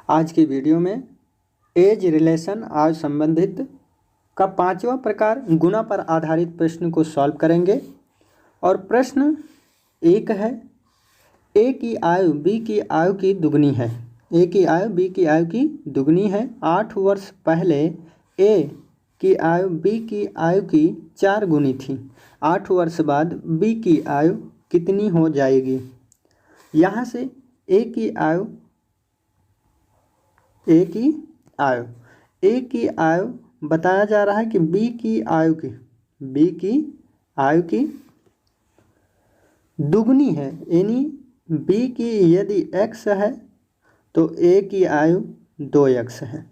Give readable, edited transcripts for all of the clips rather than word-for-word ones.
आज की वीडियो में एज रिलेशन आयु संबंधित का 5वां प्रकार गुणा पर आधारित प्रश्न को सॉल्व करेंगे। और प्रश्न एक है, ए की आयु बी की आयु की दुगनी है। ए की आयु बी की आयु की दुगनी है। 8 वर्ष पहले ए की आयु बी की आयु की 4 गुनी थी। 8 वर्ष बाद बी की आयु कितनी हो जाएगी? यहाँ से ए की आयु बताया जा रहा है कि बी की आयु की दुगनी है, यानी बी की यदि x है तो ए की आयु 2x है।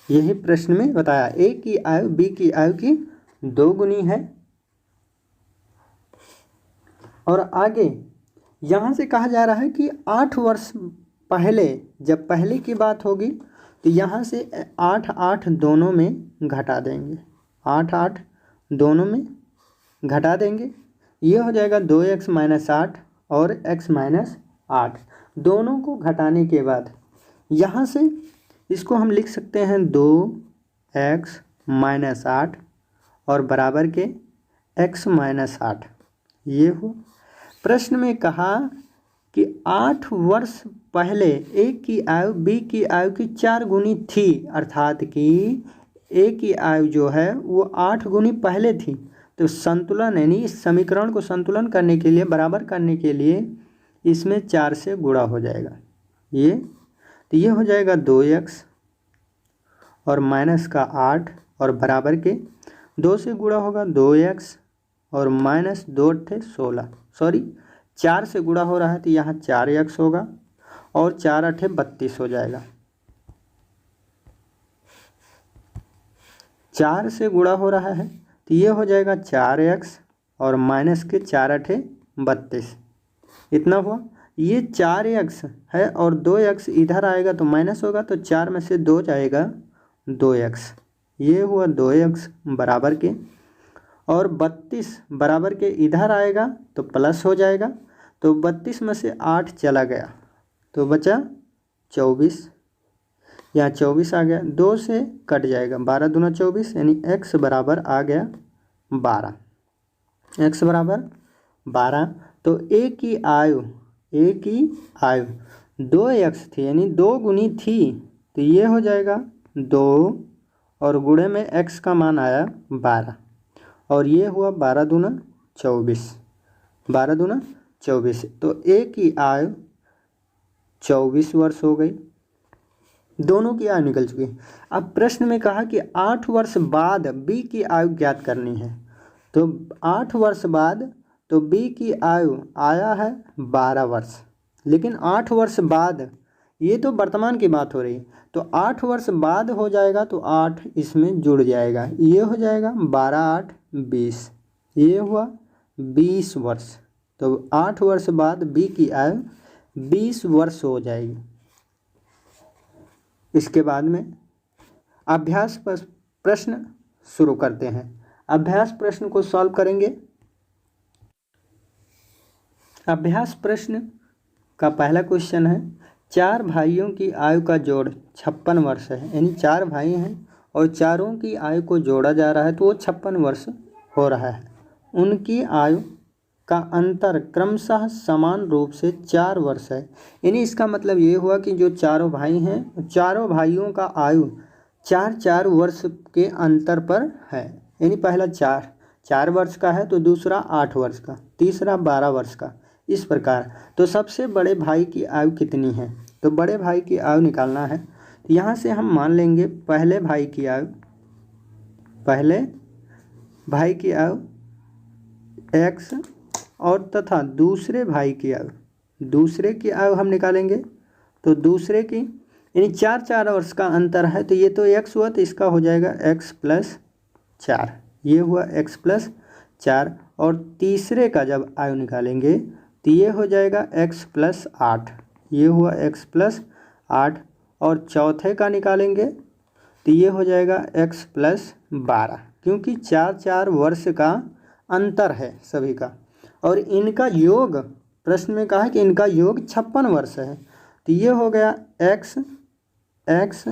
यही प्रश्न में बताया, ए की आयु बी की आयु की 2 गुनी है। और आगे यहाँ से कहा जा रहा है कि 8 वर्ष पहले, जब पहले की बात होगी तो यहाँ से 8 दोनों में घटा देंगे, 8 दोनों में घटा देंगे। ये हो जाएगा 2x - 8 और x - 8। दोनों को घटाने के बाद यहाँ से इसको हम लिख सकते हैं 2x - 8 और बराबर के x - 8। ये हो प्रश्न में कहा कि 8 वर्ष पहले ए की आयु बी की आयु की 4 गुनी थी, अर्थात कि ए की आयु जो है वो 8 गुनी पहले थी। तो संतुलन यानी इस समीकरण को संतुलन करने के लिए, बराबर करने के लिए इसमें 4 से गुणा हो जाएगा। तो ये हो जाएगा 2x और माइनस का 8 और बराबर के 2 से गुणा होगा 2x और माइनस 2 × 16, सॉरी 4 से गुणा हो रहा है तो यहाँ 4x होगा और 4 × 8 = 32 हो जाएगा। 4 से गुणा हो रहा है तो ये हो जाएगा 4x और माइनस के 4 × 8 = 32, इतना हुआ। ये 4x है और 2x इधर आएगा तो माइनस होगा, तो 4 में से 2 जाएगा 2x। ये हुआ 2x बराबर के, और 32 बराबर के इधर आएगा तो प्लस हो जाएगा, तो 32 में से 8 चला गया तो बचा 24। यहाँ 24 आ गया, 2 से कट जाएगा, 12 दूना 24, यानी x बराबर आ गया 12। x बराबर 12। तो ए की आयु 2x थी, यानी 2 गुनी थी, तो ये हो जाएगा 2 और गुणे में x का मान आया 12 और ये हुआ 12 दूना 24, 12 दूना 24। तो ए की आयु 24 वर्ष हो गई। दोनों की आयु निकल चुकी है। अब प्रश्न में कहा कि 8 वर्ष बाद बी की आयु ज्ञात करनी है। तो 8 वर्ष बाद तो बी की आयु आया है 12 वर्ष, लेकिन 8 वर्ष बाद, ये तो वर्तमान की बात हो रही है, तो 8 वर्ष बाद हो जाएगा तो 8 इसमें जुड़ जाएगा, ये हो जाएगा 12 × 8 = 20, ये हुआ 20 वर्ष। तो 8 वर्ष बाद बी की आयु 20 वर्ष हो जाएगी। इसके बाद में अभ्यास प्रश्न शुरू करते हैं। अभ्यास प्रश्न को सॉल्व करेंगे। अभ्यास प्रश्न का पहला क्वेश्चन है, 4 भाइयों की आयु का जोड़ 56 वर्ष है, यानी 4 भाई हैं और चारों की आयु को जोड़ा जा रहा है तो वो 56 वर्ष हो रहा है। उनकी आयु का अंतर क्रमशः समान रूप से 4 वर्ष है। यानी इसका मतलब ये हुआ कि जो चारों भाई हैं, चारों भाइयों का आयु 4 वर्ष के अंतर पर है। यानी पहला 4 वर्ष का है तो दूसरा 8 वर्ष का, तीसरा 12 वर्ष का, इस प्रकार। तो सबसे बड़े भाई की आयु कितनी है? तो बड़े भाई की आयु निकालना है। तो यहाँ से हम मान लेंगे पहले भाई की आयु x और तथा दूसरे भाई की आयु हम निकालेंगे। तो दूसरे की, यानी 4 वर्ष का अंतर है तो ये तो x हुआ, तो इसका हो जाएगा x + 4, ये हुआ x + 4। और तीसरे का जब आयु निकालेंगे तो ये हो जाएगा x + 8, ये हुआ x + 8। और चौथे का निकालेंगे तो ये हो जाएगा x + 12, क्योंकि 4 वर्ष का अंतर है सभी का। और इनका योग, प्रश्न में कहा है कि इनका योग 56 वर्ष है, तो ये हो गया x एक्स,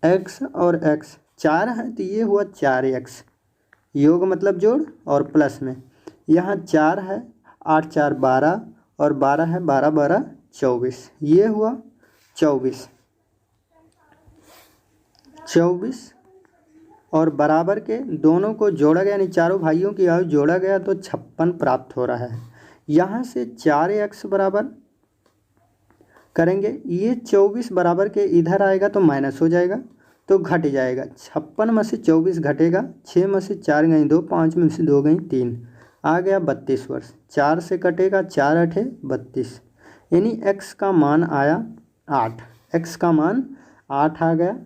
एक्स और एक्स 4 है तो ये हुआ 4x, योग मतलब जोड़ और प्लस में यहाँ 4 है, 8 4 12 और 12 है, 12 12 24, ये हुआ 24 और बराबर के दोनों को जोड़ा गया, यानी चारों भाइयों की आयु जोड़ा गया तो 56 प्राप्त हो रहा है। यहाँ से 4x बराबर करेंगे, ये 24 बराबर के इधर आएगा तो माइनस हो जाएगा तो घट जाएगा, 56 में से 24 घटेगा, 6 में से 4 गई 2, 5 में से 2 गई 3, आ गया 32 वर्ष। 4 से कटेगा, 4 8 32, यानी x का मान आया 8, x का मान 8 आ गया।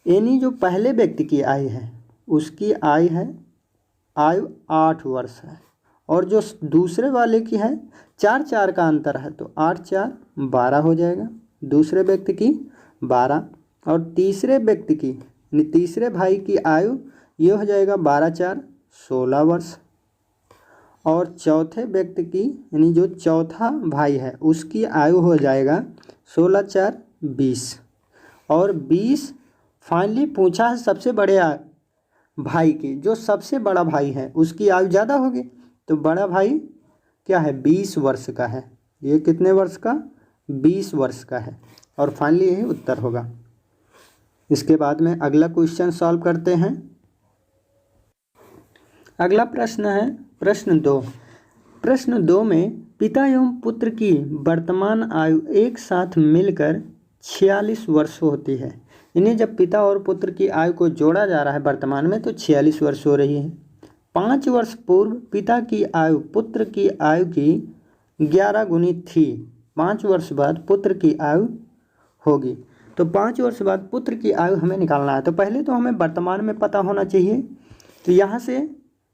यानी जो पहले व्यक्ति की आयु है उसकी आयु 8 वर्ष है, और जो दूसरे वाले की है 4 4 का अंतर है तो 8 4 12 हो जाएगा, दूसरे व्यक्ति की 12, और तीसरे व्यक्ति की यानी तीसरे भाई की आयु ये हो जाएगा 12 4 16 वर्ष, और चौथे व्यक्ति की यानी जो चौथा भाई है उसकी आयु हो जाएगा 16 4 20, और 20 फाइनली पूछा है सबसे बड़े भाई की, जो सबसे बड़ा भाई है उसकी आयु ज़्यादा होगी तो बड़ा भाई क्या है 20 वर्ष का है, ये कितने वर्ष का 20 वर्ष का है, और फाइनली यही उत्तर होगा। इसके बाद में अगला क्वेश्चन सॉल्व करते हैं। अगला प्रश्न है प्रश्न 2। प्रश्न 2 में पिता एवं पुत्र की वर्तमान आयु एक साथ मिलकर 46 वर्ष होती है। इन्हें जब पिता और पुत्र की आयु को जोड़ा जा रहा है वर्तमान में तो 46 वर्ष हो रही है। 5 वर्ष पूर्व पिता की आयु पुत्र की आयु की 11 गुनी थी, 5 वर्ष बाद पुत्र की आयु होगी, तो 5 वर्ष बाद पुत्र की आयु हमें निकालना है। तो पहले तो हमें वर्तमान में पता होना चाहिए, तो यहाँ से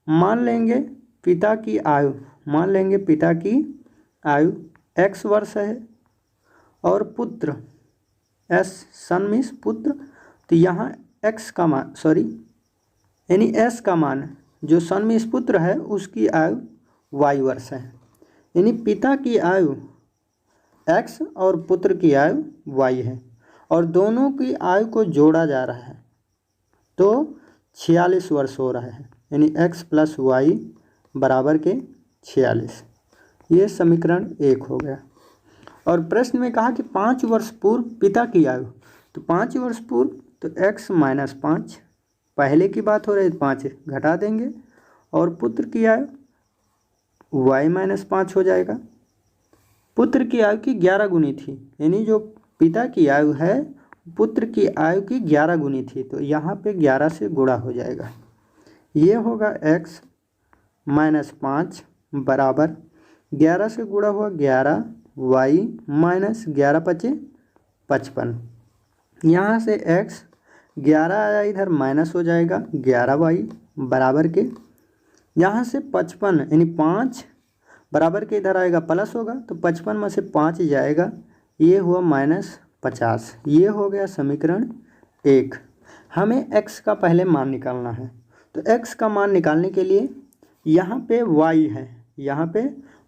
मान लेंगे पिता की आयु, मान लेंगे पिता की आयु x वर्ष है, और पुत्र s सन मीन्स पुत्र, तो यहाँ x का मान यानी s का मान जो सन मीन्स पुत्र है उसकी आयु y वर्ष है, यानी पिता की आयु x और पुत्र की आयु y है, और दोनों की आयु को जोड़ा जा रहा है तो 46 वर्ष हो रहा है, यानी x प्लस y बराबर के 46, ये समीकरण 1 हो गया। और प्रश्न में कहा कि 5 वर्ष पूर्व पिता की आयु, तो 5 वर्ष पूर्व तो x माइनस 5, पहले की बात हो रही है 5 घटा देंगे, और पुत्र की आयु y माइनस 5 हो जाएगा। पुत्र की आयु की 11 गुनी थी, यानी जो पिता की आयु है पुत्र की आयु की 11 गुनी थी, तो यहाँ पे 11 से गुणा हो जाएगा, ये होगा x माइनस 5 बराबर 11 से गुणा हुआ 11 y माइनस 11 पचे 55, यहाँ से x 11 आया इधर माइनस हो जाएगा 11y बराबर के, यहाँ से 55 यानी 5 बराबर के इधर आएगा प्लस होगा, तो 55 में से 5 जाएगा, ये हुआ माइनस 50, ये हो गया समीकरण 1। हमें x का पहले मान निकालना है, तो x का मान निकालने के लिए यहाँ पे y है, यहाँ पे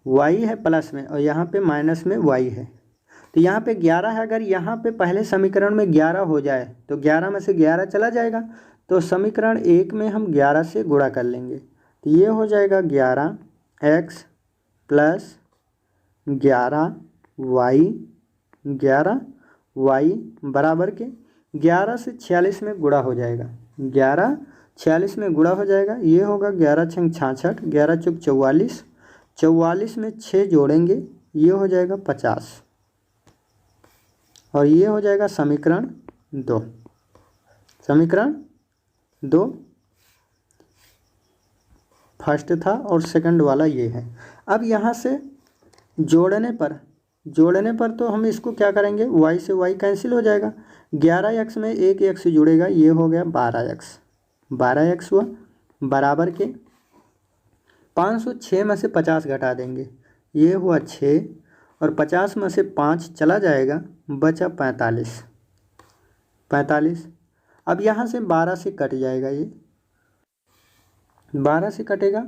y है प्लस में, और यहाँ पे माइनस में y है, तो यहाँ पे 11 है, अगर यहाँ पे पहले समीकरण में 11 हो जाए तो 11 में से 11 चला जाएगा, तो समीकरण 1 में हम 11 से गुणा कर लेंगे, तो ये हो जाएगा 11x प्लस 11y बराबर के 11 से 46 में गुणा हो जाएगा, 11 46 में गुणा हो जाएगा, ये होगा 11 छंग 66, 11 चौक 44, 44 में 6 जोड़ेंगे, ये हो जाएगा 50, और ये हो जाएगा समीकरण 2। समीकरण 2 फर्स्ट था और सेकंड वाला ये है। अब यहाँ से जोड़ने पर तो हम इसको क्या करेंगे, y से y कैंसिल हो जाएगा, 11x में एक x जुड़ेगा, ये हो गया 12x हुआ बराबर के 506 में से 50 घटा देंगे, ये हुआ 6, और 50 में से 5 चला जाएगा, बचा 45। अब यहाँ से 12 से कट जाएगा, ये 12 से कटेगा,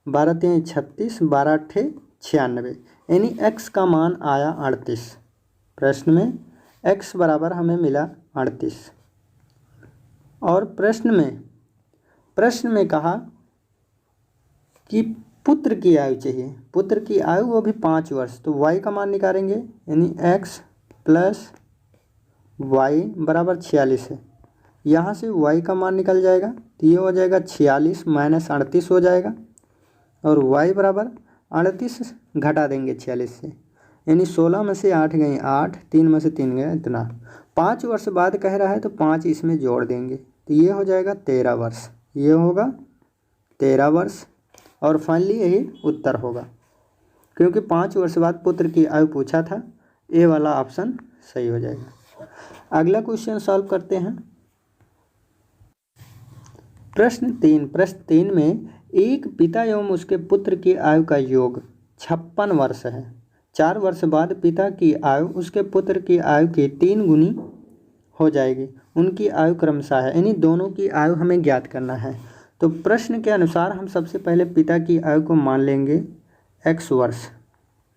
12 3 36, 12 8 96, यानी x का मान आया 38। प्रश्न में x बराबर हमें मिला 38। और प्रश्न में कहा कि पुत्र की आयु चाहिए, पुत्र की आयु वो भी 5 वर्ष, तो y का मान निकालेंगे, यानी x प्लस वाई बराबर 46 है। यहाँ से y का मान निकल जाएगा, तो ये हो जाएगा 46 माइनस 38 हो जाएगा, और y बराबर 38 घटा देंगे 46 से, यानी 16 में से 8 गए 8, 3 में से 3 गए इतना। 5 वर्ष बाद कह रहा है तो 5 इसमें जोड़ देंगे, तो ये हो जाएगा 13 वर्ष, ये होगा 13 वर्ष। और फाइनली यही उत्तर होगा, क्योंकि 5 वर्ष बाद पुत्र की आयु पूछा था। ए वाला ऑप्शन सही हो जाएगा। अगला क्वेश्चन सॉल्व करते हैं। प्रश्न 3 में एक पिता एवं उसके पुत्र की आयु का योग 56 वर्ष है। 4 वर्ष बाद पिता की आयु उसके पुत्र की आयु की 3 गुनी हो जाएगी। उनकी आयु क्रमशः है, यानी दोनों की आयु हमें ज्ञात करना है। तो प्रश्न के अनुसार हम सबसे पहले पिता की आयु को मान लेंगे x वर्ष,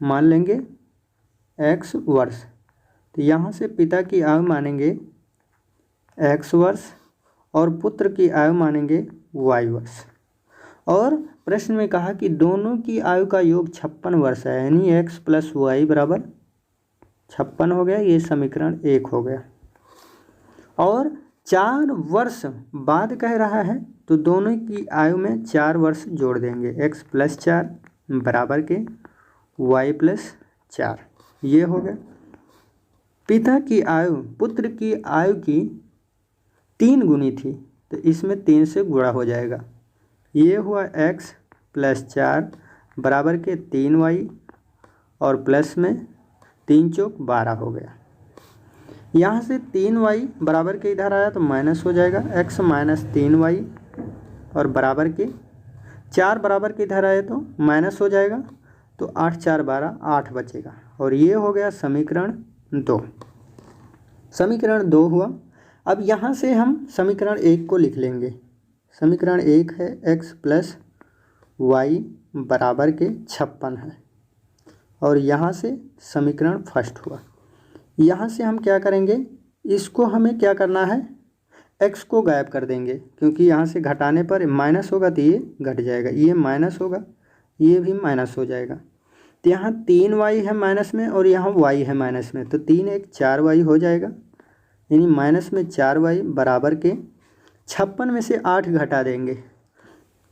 मान लेंगे x वर्ष। तो यहाँ से पिता की आयु मानेंगे x वर्ष और पुत्र की आयु मानेंगे y वर्ष। और प्रश्न में कहा कि दोनों की आयु का योग 56 वर्ष है, यानी x प्लस वाई बराबर 56 हो गया। ये समीकरण 1 हो गया। और 4 वर्ष बाद कह रहा है तो दोनों की आयु में 4 वर्ष जोड़ देंगे, x प्लस 4 बराबर के y प्लस 4, ये हो गया। पिता की आयु पुत्र की आयु की 3 गुनी थी, तो इसमें 3 से गुणा हो जाएगा, ये हुआ x प्लस 4 बराबर के 3y, और प्लस में 3 चौक 12 हो गया। यहाँ से 3y बराबर के इधर आया तो माइनस हो जाएगा, x माइनस 3y, और बराबर के 4 बराबर के इधर आए तो माइनस हो जाएगा, तो 8 4 12 8 बचेगा। और ये हो गया समीकरण 2। समीकरण 2 हुआ। अब यहाँ से हम समीकरण 1 को लिख लेंगे। समीकरण 1 है x प्लस वाई बराबर के 56 है, और यहाँ से समीकरण फर्स्ट हुआ। यहाँ से हम क्या करेंगे, इसको हमें क्या करना है, x को गायब कर देंगे, क्योंकि यहाँ से घटाने पर माइनस होगा तो ये घट जाएगा, ये माइनस होगा, ये भी माइनस हो जाएगा। तो यहाँ 3y है माइनस में और यहाँ y है माइनस में, तो 3 1 4y हो जाएगा, यानी माइनस में 4y बराबर के 56 में से 8 घटा देंगे।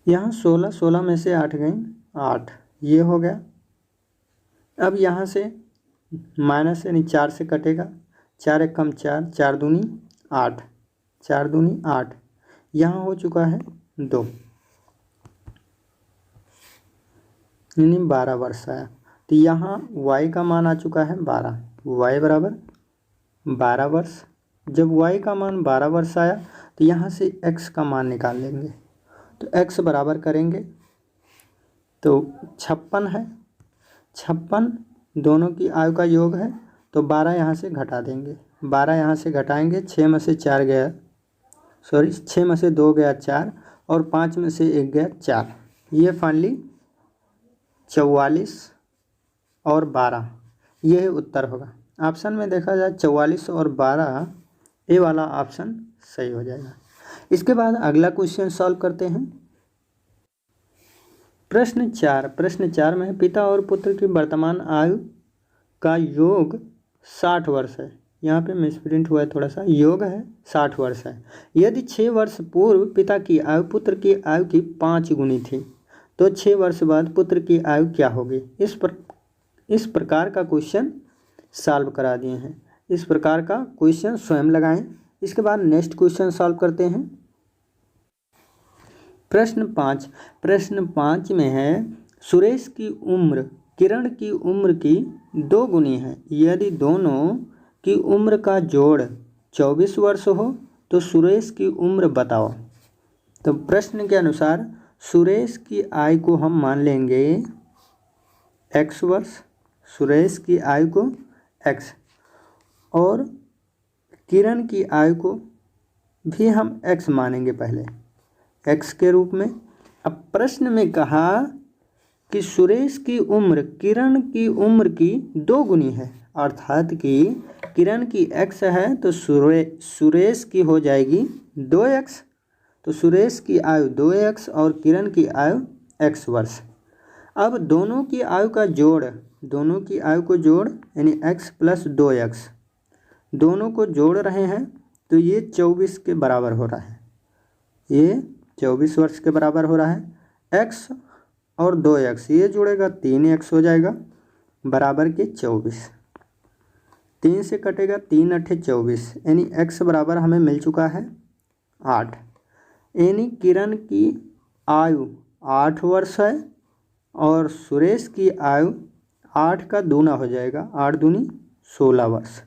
यहाँ 16 में से 8 गए 8, ये हो गया। अब यहाँ से माइनस यानी 4 से कटेगा, 4 1 कम 4, 4 दूनी 8, 4 दूनी 8, यहाँ हो चुका है 2, यानी 12 वर्ष आया। तो यहाँ y का मान आ चुका है 12, y बराबर 12 वर्ष। जब y का मान 12 वर्ष आया तो यहाँ से x का मान निकाल लेंगे, तो x बराबर करेंगे तो 56 है, 56 दोनों की आयु का योग है, तो 12 यहाँ से घटा देंगे, 12 यहाँ से घटाएंगे, 6 में से 4 गया, 6 में से 2 गया 4, और 5 में से 1 गया 4, ये फाइनली 44 और 12, यह उत्तर होगा। ऑप्शन में देखा जाए 44 और 12, ए वाला ऑप्शन सही हो जाएगा। इसके बाद अगला क्वेश्चन सॉल्व करते हैं। प्रश्न 4 में पिता और पुत्र की वर्तमान आयु का योग 60 वर्ष है। यहाँ पे मिसप्रिंट हुआ है थोड़ा सा, योग है 60 वर्ष है। यदि 6 वर्ष पूर्व पिता की आयु पुत्र की आयु की 5 गुनी थी, तो 6 वर्ष बाद पुत्र की आयु क्या होगी। इस प्रकार का क्वेश्चन सॉल्व करा दिए हैं। इस प्रकार का क्वेश्चन स्वयं लगाएं। इसके बाद नेक्स्ट क्वेश्चन सॉल्व करते हैं। प्रश्न 5 में है सुरेश की उम्र किरण की उम्र की 2 गुनी है। यदि दोनों की उम्र का जोड़ 24 वर्ष हो तो सुरेश की उम्र बताओ। तो प्रश्न के अनुसार सुरेश की आयु को हम मान लेंगे x वर्ष, सुरेश की आयु को x, और किरण की आयु को भी हम x मानेंगे पहले, x के रूप में। अब प्रश्न में कहा कि सुरेश की उम्र किरण की उम्र की 2 गुनी है, अर्थात कि किरण की x है तो सुरेश की हो जाएगी 2x। तो सुरेश की आयु 2x और किरण की आयु x वर्ष। अब दोनों की आयु का जोड़, दोनों की आयु को जोड़ यानी x प्लस 2x, दोनों को जोड़ रहे हैं तो ये 24 के बराबर हो रहा है, ये 24 वर्ष के बराबर हो रहा है। x और 2x ये जुड़ेगा 3x हो जाएगा बराबर के 24, 3 से कटेगा 3 अठे 24, यानी x बराबर हमें मिल चुका है 8। यानी किरण की आयु 8 वर्ष है और सुरेश की आयु 8 का दूना हो जाएगा, 8 दूनी 16 वर्ष,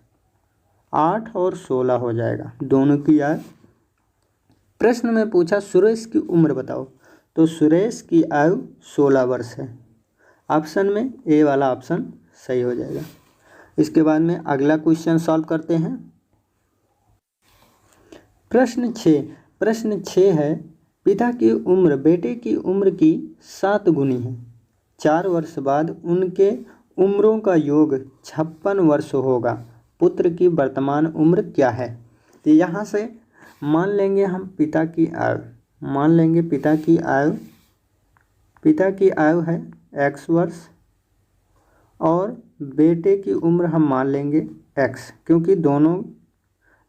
8 और 16 हो जाएगा दोनों की आयु। प्रश्न में पूछा सुरेश की उम्र बताओ, तो सुरेश की आयु 16 वर्ष है, ऑप्शन में ए वाला ऑप्शन सही हो जाएगा। इसके बाद में अगला क्वेश्चन सॉल्व करते हैं। प्रश्न 6 है, पिता की उम्र बेटे की उम्र की 7 गुनी है, 4 वर्ष बाद उनके उम्रों का योग 56 वर्ष होगा, पुत्र की वर्तमान उम्र क्या है। तो यहाँ से मान लेंगे हम पिता की आयु, मान लेंगे पिता की आयु है x वर्ष और बेटे की उम्र हम मान लेंगे x, क्योंकि दोनों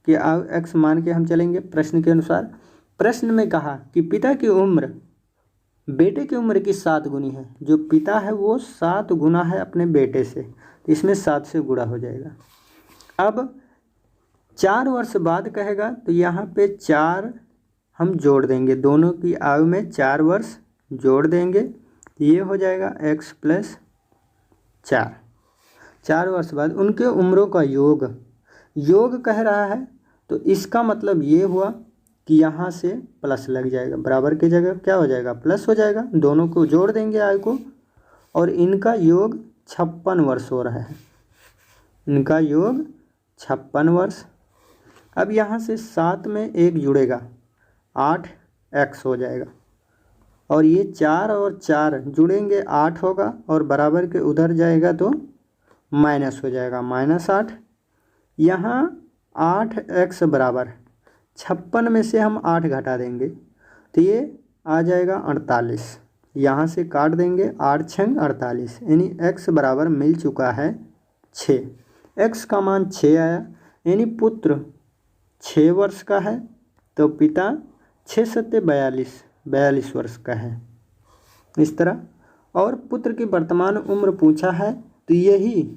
की आयु x मान के हम चलेंगे प्रश्न के अनुसार। प्रश्न में कहा कि पिता की उम्र बेटे की उम्र की 7 गुनी है, जो पिता है वो 7 गुना है अपने बेटे से, तो इसमें 7 से गुणा हो जाएगा। अब 4 वर्ष बाद कहेगा तो यहाँ पे 4 हम जोड़ देंगे, दोनों की आयु में 4 वर्ष जोड़ देंगे, ये हो जाएगा x प्लस 4। 4 वर्ष बाद उनके उम्रों का योग कह रहा है, तो इसका मतलब ये हुआ कि यहाँ से प्लस लग जाएगा, बराबर की जगह क्या हो जाएगा प्लस हो जाएगा, दोनों को जोड़ देंगे आयु को, और इनका योग 56 वर्ष हो रहा है, इनका योग 56 वर्ष। अब यहाँ से 7 में 1 जुड़ेगा, 8x हो जाएगा, और ये 4 और 4 जुड़ेंगे 8 होगा, और बराबर के उधर जाएगा तो माइनस हो जाएगा, -8। यहाँ 8x बराबर 56 में से हम 8 घटा देंगे तो ये आ जाएगा 48, यहाँ से काट देंगे 8 छंग 48, यानी x बराबर मिल चुका है 6। x का मान 6 आया, यानी पुत्र 6 वर्ष का है, तो पिता 6 सत्ते 42 वर्ष का है, इस तरह। और पुत्र की वर्तमान उम्र पूछा है, तो यही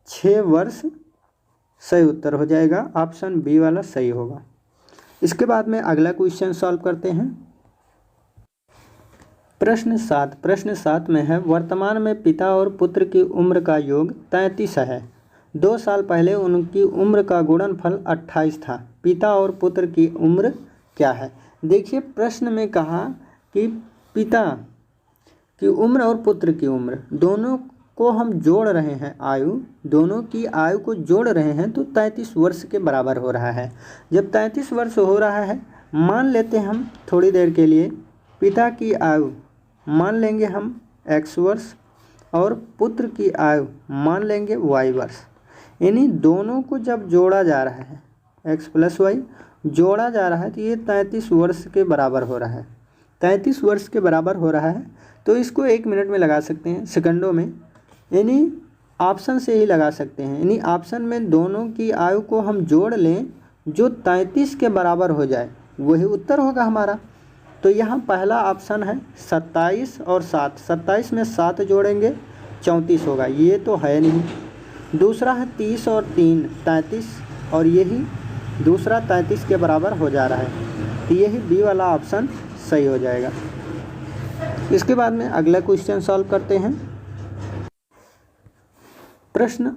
6 वर्ष सही उत्तर हो जाएगा, ऑप्शन बी वाला सही होगा। इसके बाद में अगला क्वेश्चन सॉल्व करते हैं। प्रश्न 7 में है, वर्तमान में पिता और पुत्र की उम्र का योग 33 है, 2 साल पहले उनकी उम्र का गुणनफल 28 था, पिता और पुत्र की उम्र क्या है। देखिए प्रश्न में कहा कि पिता की उम्र और पुत्र की उम्र दोनों को हम जोड़ रहे हैं, आयु दोनों की आयु को जोड़ रहे हैं, तो 33 वर्ष के बराबर हो रहा है। जब 33 वर्ष हो रहा है, मान लेते हैं हम थोड़ी देर के लिए पिता की आयु मान लेंगे हम x वर्ष और पुत्र की आयु मान लेंगे y वर्ष, यानी दोनों को जब जोड़ा जा रहा है x प्लस y जोड़ा जा रहा है तो ये 33 वर्ष के बराबर हो रहा है, 33 वर्ष के बराबर हो रहा है। तो इसको 1 मिनट में लगा सकते हैं, सेकंडों में, यानी ऑप्शन से ही लगा सकते हैं, यानी ऑप्शन में दोनों की आयु को हम जोड़ लें, जो 33 के बराबर हो जाए वही उत्तर होगा हमारा। तो यहाँ पहला ऑप्शन है 27 और 7, 27 में 7 जोड़ेंगे 34 होगा, ये तो है नहीं। दूसरा है 30 और 3 33, और यही दूसरा 33 के बराबर हो जा रहा है, तो यही बी वाला ऑप्शन सही हो जाएगा। इसके बाद में अगला क्वेश्चन सॉल्व करते हैं। प्रश्न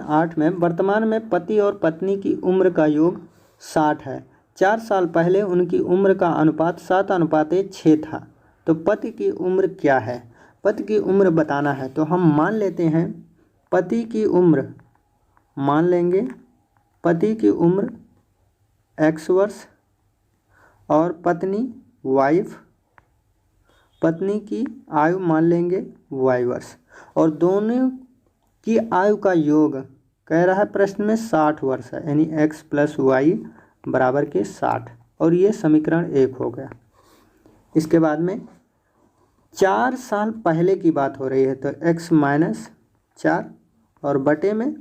8 में, वर्तमान में पति और पत्नी की उम्र का योग 60 है, 4 साल पहले उनकी उम्र का अनुपात 7:6 था, तो पति की उम्र क्या है। पति की उम्र बताना है, तो हम मान लेते हैं पति की उम्र, मान लेंगे पति की उम्र x वर्ष और पत्नी वाइफ, पत्नी की आयु मान लेंगे वाई वर्ष, और दोनों की आयु का योग कह रहा है प्रश्न में 60 वर्ष है, यानी x + y = 60, और ये समीकरण 1 हो गया। इसके बाद में 4 साल पहले की बात हो रही है, तो x - 4 और बटे में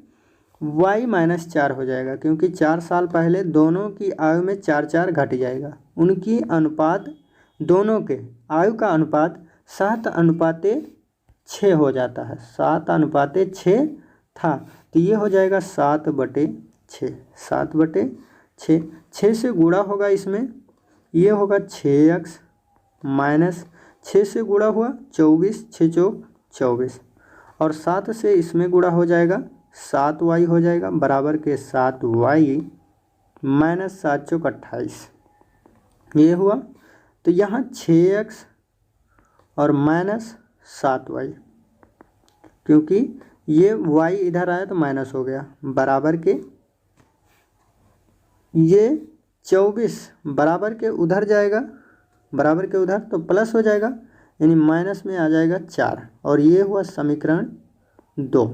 y - 4 हो जाएगा, क्योंकि 4 साल पहले दोनों की आयु में 4 घट जाएगा। उनकी अनुपात, दोनों के आयु का अनुपात 7:6 हो जाता है, 7:6 था, तो ये हो जाएगा 7/6, 7/6, 6 से गुणा होगा इसमें, ये होगा 6x माइनस 6 से गुणा हुआ 24, 6 चौक 24, और 7 से इसमें गुणा हो जाएगा 7y हो जाएगा, बराबर के 7y माइनस 7 चौक 28, ये हुआ। तो यहाँ 6x और माइनस 7y, क्योंकि ये y इधर आया तो माइनस हो गया, बराबर के ये 24 बराबर के उधर जाएगा, बराबर के उधर तो प्लस हो जाएगा, यानी माइनस में आ जाएगा 4, और ये हुआ समीकरण 2।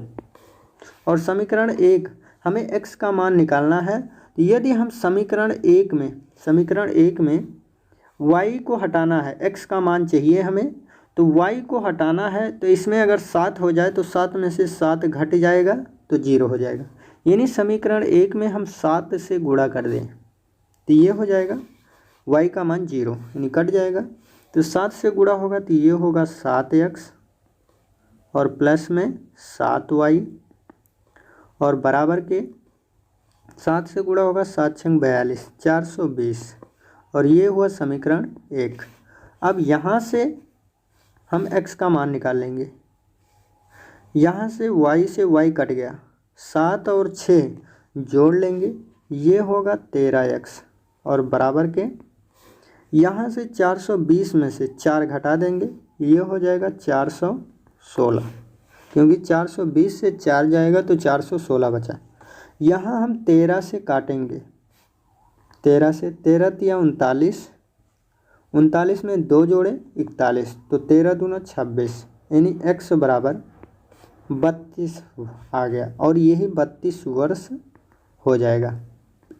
और समीकरण 1 हमें x का मान निकालना है। तो यदि हम समीकरण 1 में y को हटाना है, x का मान चाहिए हमें, तो y को हटाना है, तो इसमें अगर 7 हो जाए तो 7 में से 7 घट जाएगा तो 0 हो जाएगा, यानी समीकरण 1 में हम 7 से गुणा कर दें तो ये हो जाएगा y का मान 0, यानी कट जाएगा। तो 7 से गुणा होगा तो ये होगा 7x और प्लस में 7y, और बराबर के 7 से गुणा होगा 7 × 42, 420, और ये हुआ समीकरण 1। अब यहाँ से हम x का मान निकाल लेंगे, यहाँ से y कट गया, 7 और 6 जोड़ लेंगे, ये होगा 13x, और बराबर के यहाँ से 420 में से 4 घटा देंगे, ये हो जाएगा 416, क्योंकि 420 से 4 जाएगा तो 416 बचा। यहाँ हम 13 से काटेंगे, 13 से 13 तिया 39, 39 में 2 जोड़े 41, तो 13 दूना 26, यानी x बराबर 32 आ गया, और यही 32 वर्ष हो जाएगा।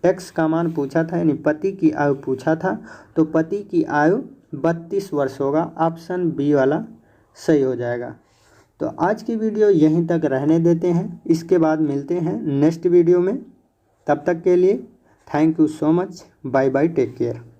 x का मान पूछा था, यानी पति की आयु पूछा था, तो पति की आयु 32 वर्ष होगा, ऑप्शन बी वाला सही हो जाएगा। तो आज की वीडियो यहीं तक रहने देते हैं, इसके बाद मिलते हैं नेक्स्ट वीडियो में। तब तक के लिए thank you so much, bye bye, take care.